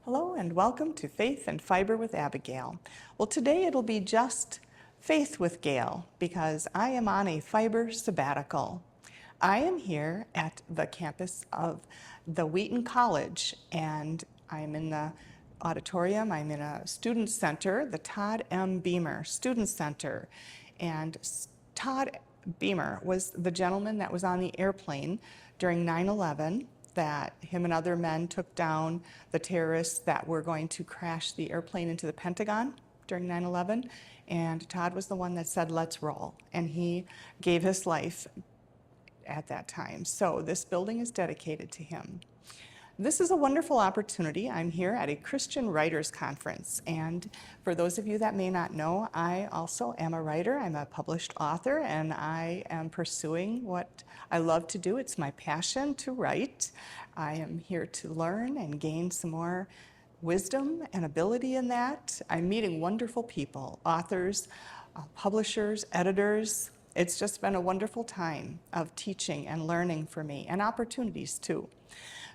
Hello and welcome to Faith and Fiber with Abigail. Well, today it'll be just Faith with Gail because I am on a fiber sabbatical. I am here at the campus of the Wheaton College and I'm in the auditorium. I'm in a student center, the Todd M. Beamer Student Center. And Todd Beamer was the gentleman that was on the airplane during 9/11 that him and other men took down the terrorists that were going to crash the airplane into the Pentagon during 9/11. And Todd was the one that said, "Let's roll." And he gave his life at that time. So this building is dedicated to him. This is a wonderful opportunity. I'm here at a Christian Writers Conference, and for those of you that may not know, I also am a writer. I'm a published author, and I am pursuing what I love to do. It's my passion to write. I am here to learn and gain some more wisdom and ability in that. I'm meeting wonderful people, authors, publishers, editors. It's just been a wonderful time of teaching and learning for me, and opportunities too.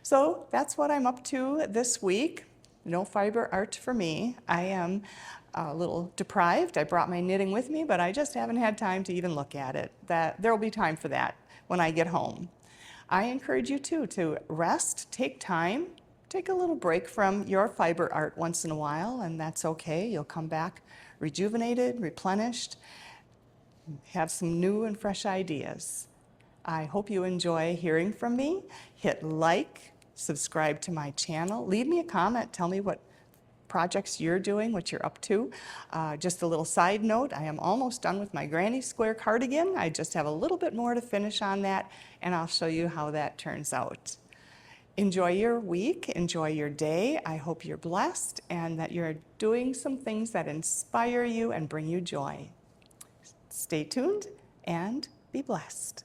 So that's what I'm up to this week. No fiber art for me. I am a little deprived. I brought my knitting with me, but I just haven't had time to even look at it. There will be time for that when I get home. I encourage you too to rest, take time, take a little break from your fiber art once in a while, and that's okay. You'll come back rejuvenated, replenished, have some new and fresh ideas. I hope you enjoy hearing from me. Hit like, subscribe to my channel, leave me a comment, tell me what projects you're doing, what you're up to. Just a little side note, I am almost done with my granny square cardigan. I just have a little bit more to finish on that, and I'll show you how that turns out. Enjoy your week, enjoy your day. I hope you're blessed and that you're doing some things that inspire you and bring you joy. Stay tuned and be blessed.